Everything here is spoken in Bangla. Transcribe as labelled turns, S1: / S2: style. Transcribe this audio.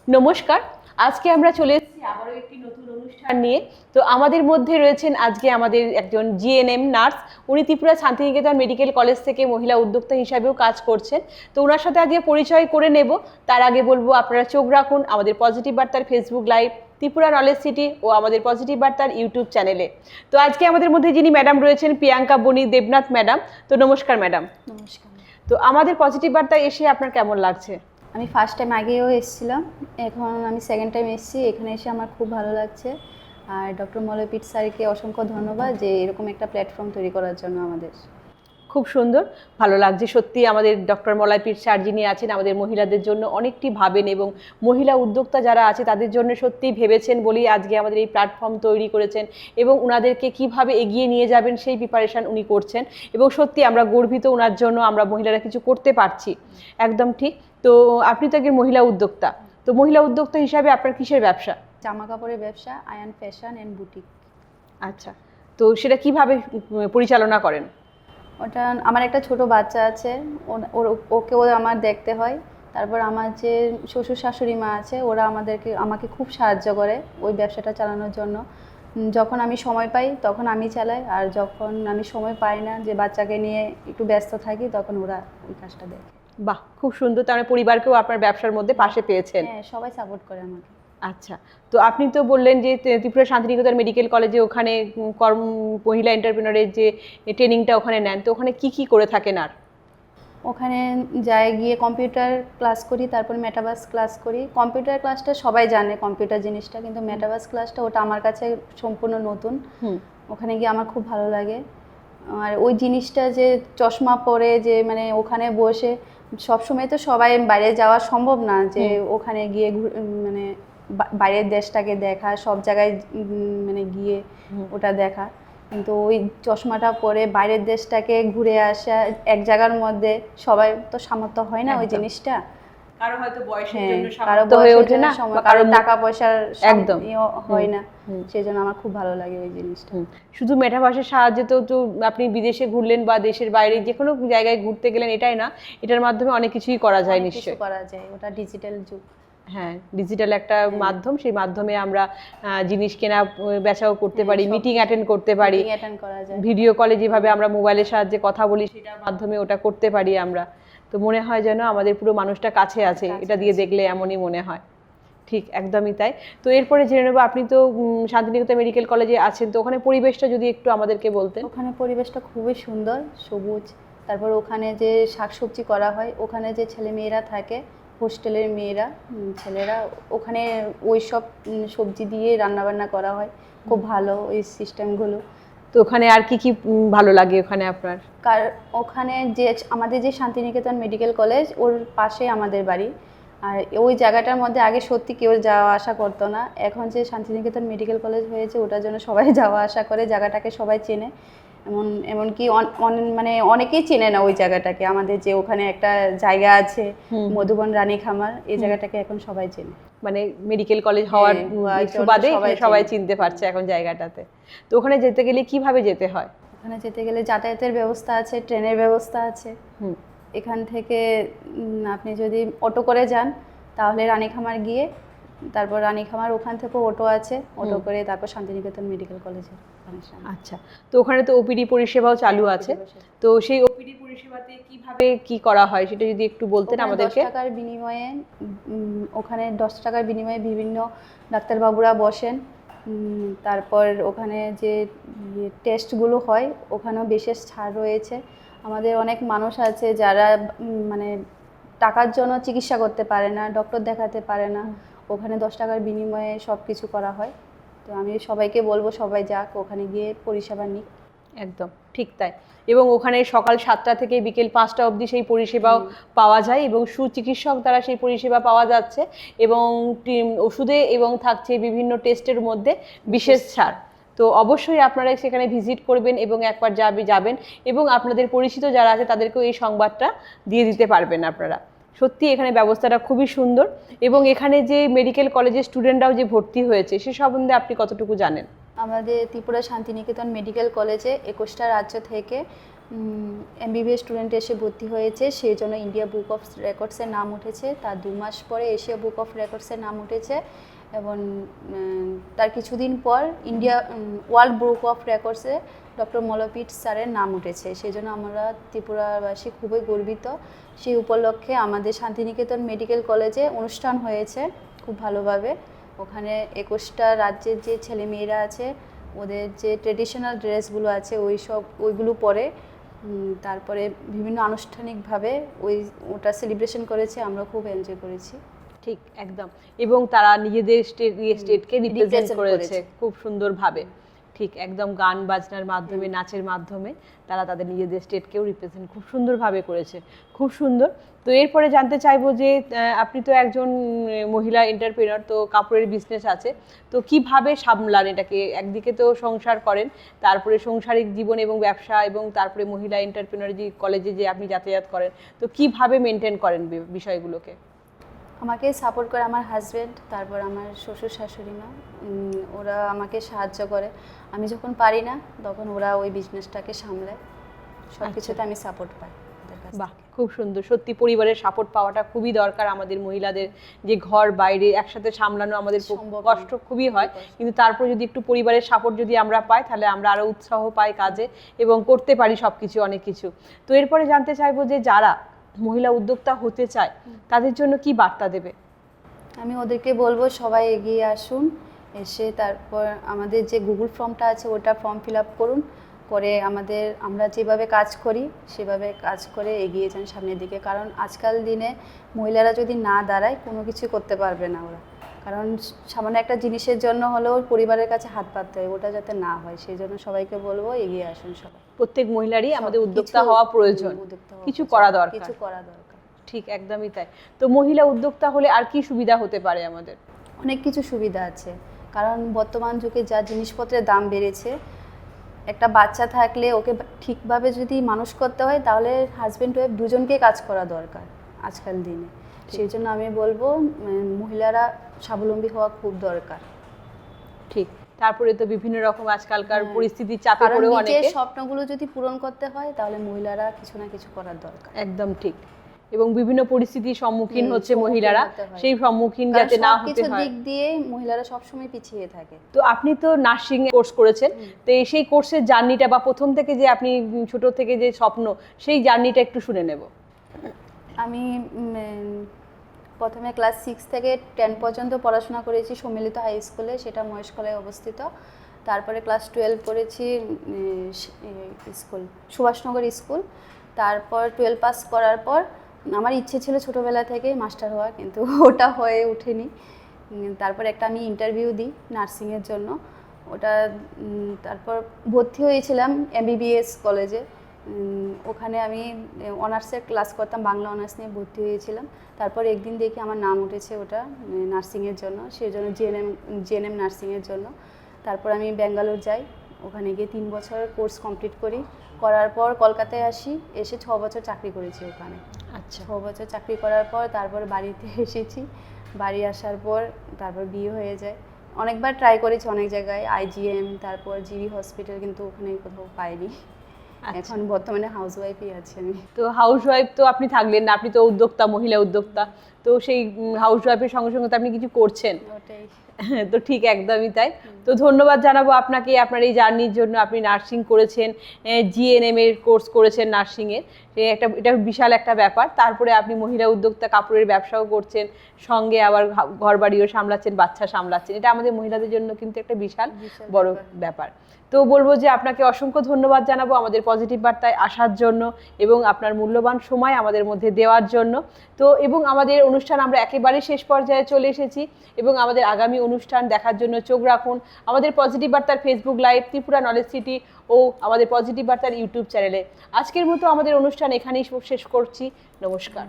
S1: নমস্কার। আজকে আমরা চলে এসেছি আবারও একটি নতুন অনুষ্ঠান নিয়ে। তো আমাদের মধ্যে রয়েছেন আজকে আমাদের একজন জিএনএম নার্স। উনি ত্রিপুরা শান্তিনিকেতন মেডিকেল কলেজ থেকে মহিলা উদ্যোক্তা হিসাবেও কাজ করছেন। তো ওনার সাথে আজকে পরিচয় করে নেব। তার আগে বলবো আপনারা চোখ রাখুন আমাদের পজিটিভ বার্তার Facebook live, Tripura knowledge city ও আমাদের পজিটিভ বার্তার ইউটিউব চ্যানেলে। তো আজকে আমাদের মধ্যে যিনি ম্যাডাম রয়েছেন প্রিয়াঙ্কা বনি দেবনাথ ম্যাডাম। তো নমস্কার ম্যাডাম।
S2: নমস্কার।
S1: তো আমাদের পজিটিভ বার্তায় এসে আপনার কেমন লাগছে?
S2: আমি ফার্স্ট টাইম আগেও এসেছিলাম, এখন আমি সেকেন্ড টাইম এসেছি। এখানে এসে আমার খুব ভালো লাগছে। আর ডক্টর মলয়পীঠ স্যারকে অসংখ্য ধন্যবাদ যে এরকম একটা প্ল্যাটফর্ম তৈরি করার জন্য আমাদের।
S1: খুব সুন্দর, ভালো লাগছে সত্যি। আমাদের ডক্টর মলয়পীঠ স্যার যিনি আছেন আমাদের মহিলাদের জন্য অনেকটি ভাবেন এবং মহিলা উদ্যোক্তা যারা আছে তাদের জন্য সত্যিই ভেবেছেন বলেই আজকে আমাদের এই প্ল্যাটফর্ম তৈরি করেছেন এবং ওনাদেরকে কিভাবে এগিয়ে নিয়ে যাবেন সেই প্রিপারেশান উনি করছেন এবং সত্যি আমরা গর্বিত ওনার জন্য, আমরা মহিলারা কিছু করতে পারছি। একদম ঠিক। তো আপনি তো একজন মহিলা উদ্যোক্তা, তো মহিলা উদ্যোক্তা হিসাবে আপনার কিসের ব্যবসা?
S2: জামা কাপড়ের ব্যবসা, আয়ান ফ্যাশন অ্যান্ড বুটিক।
S1: আচ্ছা, তো সেটা কিভাবে পরিচালনা করেন?
S2: ওটা আমার একটা ছোট বাচ্চা আছে, ওকেও আমার দেখতে হয়। তারপর আমার যে শ্বশুর শাশুড়ি মা আছে ওরা আমাকে খুব সাহায্য করে ওই ব্যবসাটা চালানোর জন্য। যখন আমি সময় পাই তখন আমি চালাই, আর যখন আমি সময় পাই না, যে বাচ্চাকে নিয়ে একটু ব্যস্ত থাকি, তখন ওরা ওই কাজটা দেখে।
S1: বাহ, খুব সুন্দর। তার মানে পরিবারকেও আপনার ব্যবসার মধ্যে পাশে পেয়েছেন।
S2: হ্যাঁ, সবাই সাপোর্ট করে আমাকে।
S1: আচ্ছা, তো আপনি তো বললেন যে ত্রিপুরা শান্তিনিকেতন মেডিকেল কলেজে ওখানে মহিলা এন্টারপ্রেনারের যে ট্রেনিংটা ওখানে নেন, তো ওখানে কি কি করে থাকেন? আর
S2: ওখানে যাই গিয়ে কম্পিউটার ক্লাস করি, তারপর মেটাভার্স ক্লাস করি। কম্পিউটার ক্লাসটা সবাই জানে কম্পিউটার জিনিসটা, কিন্তু মেটাভার্স ক্লাসটা ওটা আমার কাছে সম্পূর্ণ নতুন। ওখানে গিয়ে আমার খুব ভালো লাগে। আর ওই জিনিসটা যে চশমা পরে যে মানে ওখানে বসে সবসময় তো সবাই বাইরে যাওয়া সম্ভব না, যে ওখানে গিয়ে মানে বাইরের দেশটাকে দেখা, সব জায়গায় মানে গিয়ে ওটা দেখা। কিন্তু ওই চশমাটা পরে বাইরের দেশটাকে ঘুরে আসা, এক জায়গার মধ্যে সবাই তো সামর্থ্য হয় না ওই জিনিসটা।
S1: কারো হয়তো বয়সের জন্য
S2: কারো হয়ে ওঠে না, কারো টাকা পয়সার
S1: একদম
S2: হয় না, সেই জন্য আমার খুব ভালো লাগে ওই জিনিসটা।
S1: শুধু মেটাভার্সের সাহায্যে তো আপনি বিদেশে ঘুরলেন বা দেশের বাইরে যে কোনো জায়গায় ঘুরতে গেলেন, এটাই না, এটার মাধ্যমে অনেক কিছুই করা যায়। নিশ্চয়ই
S2: করা যায়, ওটা ডিজিটাল যুগ।
S1: হ্যাঁ, ডিজিটাল একটা মাধ্যম, সেই মাধ্যমে আমরা জিনিস কেনা বেচাও করতে পারি, মিটিং অ্যাটেন্ড করতে পারি, ভিডিও কলে যেভাবে আমরা মোবাইলের সাহায্যে কথা বলি সেটার মাধ্যমে ওটা করতে পারি আমরা। তো মনে হয় যেন আমাদের পুরো মানুষটা কাছে আছে, এটা দিয়ে দেখলে এমনই মনে হয়। ঠিক, একদমই তাই। তো এরপরে জেনে নেবো, আপনি তো শান্তিনিকেতন মেডিকেল কলেজে আছেন, তো ওখানে পরিবেশটা যদি একটু আমাদেরকে বলতেন।
S2: ওখানে পরিবেশটা খুবই সুন্দর, সবুজ। তারপর ওখানে যে শাকসবজি করা হয়, ওখানে যে ছেলে মেয়েরা থাকে, হোস্টেলের মেয়েরা ছেলেরা, ওখানে ওই সব সবজি দিয়ে রান্নাবান্না করা হয়, খুব ভালো ওই সিস্টেমগুলো।
S1: তো ওখানে আর কি কি ভালো লাগে ওখানে আপনার?
S2: ওখানে যে আমাদের যে শান্তিনিকেতন মেডিকেল কলেজ, ওর পাশে আমাদের বাড়ি। আর ওই জায়গাটার মধ্যে আগে সত্যি কেউ যাওয়া আসা করতো না, এখন যে শান্তিনিকেতন মেডিকেল কলেজ হয়েছে ওটার জন্য সবাই যাওয়া আসা করে, জায়গাটাকে সবাই চেনে। এমনকি মানে অনেকেই চেনে না ওই জায়গাটাকে, আমাদের যে ওখানে একটা জায়গা আছে মধুবন রানী খামার, এই জায়গাটাকে এখন সবাই চেনে।
S1: মানে মেডিকেল কলেজ হওয়ার সুবাদে সবাই চিনতে পারছে এখন জায়গাটাতে। তো ওখানে যেতে গেলে কিভাবে যেতে হয়?
S2: ওখানে যেতে গেলে যাতায়াতের ব্যবস্থা আছে, ট্রেনের ব্যবস্থা আছে। এখান থেকে আপনি যদি অটো করে যান তাহলে রানীখামার গিয়ে, তারপর রানীখামার ওখান থেকে অটো আছে, অটো করে তারপর শান্তিনিকেতন মেডিকেল কলেজে।
S1: আচ্ছা, তো ওখানে তো ওপিডি পরিষেবাও চালু আছে, তো সেই ওপিডি পরিষেবাতে কিভাবে কি করা হয় সেটা যদি একটু বলতেন আমাদেরকে।
S2: 10 টাকার বিনিময়ে, ওখানে 10 টাকার বিনিময়ে বিভিন্ন ডাক্তারবাবুরা বসেন। তারপর ওখানে যে টেস্টগুলো হয় ওখানেও বিশেষ ছাড় রয়েছে। আমাদের অনেক মানুষ আছে যারা মানে টাকার জন্য চিকিৎসা করতে পারে না, ডক্টর দেখাতে পারে না, ওখানে 10 টাকার বিনিময়ে সব কিছু করা হয়। তো আমি সবাইকে বলবো সবাই যাক, ওখানে গিয়ে পরিষেবা নিক।
S1: একদম ঠিক তাই। এবং ওখানে সকাল 7টা থেকে বিকেল 5টা অবধি সেই পরিষেবাও পাওয়া যায় এবং সুচিকিৎসক দ্বারা সেই পরিষেবা পাওয়া যাচ্ছে এবং ওষুধে এবং থাকছে বিভিন্ন টেস্টের মধ্যে বিশেষ ছাড়। তো অবশ্যই আপনারা সেখানে ভিজিট করবেন এবং একবার যাবেন এবং আপনাদের পরিচিত যারা আছে তাদেরকেও এই সংবাদটা দিয়ে দিতে পারবেন আপনারা। সত্যি এখানে ব্যবস্থাটা খুবই সুন্দর এবং এখানে যে মেডিকেল কলেজের স্টুডেন্টরাও যে ভর্তি হয়েছে সে সম্বন্ধে আপনি কতটুকু জানেন?
S2: আমাদের ত্রিপুরা শান্তিনিকেতন মেডিকেল কলেজে 21টা রাজ্য থেকে এমবিবিএস স্টুডেন্ট এসে ভর্তি হয়েছে, সেই জন্য ইন্ডিয়া বুক অফ রেকর্ডসের নাম উঠেছে। তার 2 মাস পরে এশিয়া বুক অফ রেকর্ডসের নাম উঠেছে এবং তার কিছুদিন পর ওয়ার্ল্ড বুক অফ রেকর্ডসে ডক্টর মলপিট স্যারের নাম উঠেছে। সেই জন্য আমরা ত্রিপুরাবাসী খুবই গর্বিত। সেই উপলক্ষে আমাদের শান্তিনিকেতন মেডিকেল কলেজে অনুষ্ঠান হয়েছে খুব ভালোভাবে। ওখানে 21টা রাজ্যের যে ছেলেমেয়েরা আছে ওদের যে ট্রেডিশনাল ড্রেসগুলো আছে ওইগুলো পরে তারপরে বিভিন্ন আনুষ্ঠানিকভাবে ওটা সেলিব্রেশন করেছে, আমরা খুব এনজয় করেছি।
S1: ঠিক একদম, এবং তারা নিজেদের স্টেটকে রিপ্রেজেন্ট করেছে খুব সুন্দরভাবে। ঠিক একদম, গান বাজনার মাধ্যমে, নাচের মাধ্যমে তারা তাদের নিজেদের স্টেটকেও রিপ্রেজেন্ট খুব সুন্দরভাবে করেছে, খুব সুন্দর। তো এরপরে জানতে চাইবো যে আপনি তো একজন মহিলা এন্টারপ্রেনার, তো কাপড়ের বিজনেস আছে, তো কিভাবে সামলান এটাকে? একদিকে তো সংসার করেন, তারপরে সাংসারিক জীবন এবং ব্যবসা, এবং তারপরে মহিলা এন্টারপ্রেনার যে কলেজে যে আপনি যাতায়াত করেন, তো কিভাবে মেনটেন করেন বিষয়গুলোকে?
S2: আমাকে সাপোর্ট করে আমার হাজব্যান্ড, তারপর আমার শ্বশুর শাশুড়ি মা, ওরা আমাকে সাহায্য করে। আমি যখন পারি না তখন ওরা ওই বিজনেসটাকে সামলায়, সব কিছুতে আমি সাপোর্ট পাই ওদের কাছ থেকে।
S1: বাহ, খুব সুন্দর। সত্যি পরিবারের সাপোর্ট পাওয়াটা খুবই দরকার আমাদের মহিলাদের, যে ঘর বাইরে একসাথে সামলানো আমাদের কষ্ট খুবই হয়, কিন্তু তারপর যদি একটু পরিবারের সাপোর্ট যদি আমরা পাই তাহলে আমরা আরো উৎসাহ পাই কাজে এবং করতে পারি সবকিছু, অনেক কিছু। তো এরপরে জানতে চাইবো যে যারা মহিলা উদ্যোক্তা হতে চায় তাদের জন্য কি বার্তা দেবে?
S2: আমি ওদেরকে বলবো সবাই এগিয়ে আসুন, এসে তারপর আমাদের যে গুগল ফর্মটা আছে ওটা ফর্ম ফিল আপ করুন, করে আমরা যেভাবে কাজ করি সেভাবে কাজ করে এগিয়ে যান সামনের দিকে। কারণ আজকাল দিনে মহিলারা যদি না দাঁড়ায় কোনো কিছু করতে পারবে না ওরা, কারণ সামান্য একটা জিনিসের জন্য হলেও পরিবারের কাছে হাত পাততে হয়, ওটা যাতে না হয় সেই জন্য সবাইকে বলবো এগিয়ে আসুন সবাই।
S1: প্রত্যেক মহিলারই আমাদের উদ্যোক্তা হওয়া প্রয়োজন, কিছু করা দরকার। ঠিক একদমই তাই। তো মহিলা উদ্যোক্তা হলে আর কি সুবিধা হতে পারে আমাদের?
S2: অনেক কিছু সুবিধা আছে, কারণ বর্তমান যুগে যা জিনিসপত্রের দাম বেড়েছে, একটা বাচ্চা থাকলে ওকে ঠিকভাবে যদি মানুষ করতে হয় তাহলে হাজব্যান্ড ওয়াইফ দুজনকেই কাজ করা দরকার আজকাল দিনে। সেই জন্য আমি বলবো মহিলারা স্বাবলম্বী হওয়া খুব দরকার।
S1: ঠিক, তারপরে তো বিভিন্ন রকম আজকালকার পরিস্থিতির চাপে পড়েও অনেকে
S2: স্বপ্নগুলো যদি পূরণ করতে হয় তাহলে মহিলারা কিছু না কিছু করার দরকার।
S1: একদম ঠিক, এবং বিভিন্ন পরিস্থিতির সম্মুখীন হচ্ছে মহিলারা, সেই সম্মুখীন যাতে না হতে হয়।
S2: দিক দিয়ে মহিলারা সবসময় পিছিয়ে থাকে।
S1: তো আপনি তো নার্সিং কোর্স করেছেন, তো সেই কোর্সের জার্নিটা বা প্রথম থেকে যে আপনি ছোট থেকে যে স্বপ্ন, সেই জার্নিটা একটু শুনে নেব।
S2: আমি প্রথমে ক্লাস 6 থেকে 10 পর্যন্ত পড়াশোনা করেছি সম্মিলিত হাই স্কুলে, সেটা মহেশখলায় অবস্থিত। তারপরে ক্লাস 12 পড়েছি স্কুল সুভাষনগর স্কুল। তারপর 12 পাস করার পর আমার ইচ্ছে ছিল ছোটোবেলা থেকে মাস্টার হওয়া, কিন্তু ওটা হয়ে ওঠেনি। তারপর একটা আমি ইন্টারভিউ দিই নার্সিংয়ের জন্য, ওটা তারপর ভর্তি হয়েছিলাম এমবিবিএস কলেজে। ওখানে আমি অনার্সের ক্লাস করতাম, বাংলা অনার্স নিয়ে ভর্তি হয়েছিলাম। তারপর একদিন দেখি আমার নাম উঠেছে ওটা নার্সিংয়ের জন্য, সেই জন্য জিএনএম নার্সিংয়ের জন্য। তারপর আমি ব্যাঙ্গালোর যাই, ওখানে গিয়ে 3 বছর কোর্স কমপ্লিট করার পর কলকাতায় আসি, এসে 6 বছর চাকরি করেছি ওখানে।
S1: আচ্ছা,
S2: 6 বছর চাকরি করার পর তারপর বাড়িতে এসেছি। বাড়ি আসার পর তারপর বিয়ে হয়ে যায়। অনেকবার ট্রাই করেছি অনেক জায়গায়, আইজিএম, তারপর জিবি হসপিটাল, কিন্তু ওখানে কোথাও পাইনি। এখন বর্তমানে হাউসওয়াইফই আছি আমি।
S1: তো হাউসওয়াইফ তো আপনি থাকলেন না, আপনি তো উদ্যোক্তা, মহিলা উদ্যোক্তা, তো সেই হাউসওয়াইফের সঙ্গে সঙ্গে তো আপনি কিছু করছেন।
S2: ওটাই
S1: তো ঠিক একদমই তাই। তো ধন্যবাদ জানাবো আপনাকে আপনার এই জার্নির জন্য। আপনি নার্সিং করেছেন, জিএনএম এর কোর্স করেছেন নার্সিংয়ের, এটা বিশাল একটা ব্যাপার। তারপরে আপনি মহিলা উদ্যোক্তা, কাপড়ের ব্যবসাও করছেন, সঙ্গে আবার ঘর বাড়িও সামলাচ্ছেন, বাচ্চা সামলাচ্ছেন। এটা আমাদের মহিলাদের জন্য কিন্তু একটা বিশাল বড় ব্যাপার। তো বলবো যে আপনাকে অসংখ্য ধন্যবাদ জানাবো আমাদের পজিটিভ বার্তায় আসার জন্য এবং আপনার মূল্যবান সময় আমাদের মধ্যে দেওয়ার জন্য। তো এবং আমাদের অনুষ্ঠান আমরা একেবারে শেষ পর্যায়ে চলে এসেছি, এবং আমাদের আগামী অনুষ্ঠান দেখার জন্য চোখ রাখুন আমাদের পজিটিভ বার্তার Facebook live, Tripura knowledge city ও আমাদের পজিটিভ বার্তার ইউটিউব চ্যানেলে। আজকের মতো আমাদের অনুষ্ঠান এখানেই শেষ করছি। নমস্কার।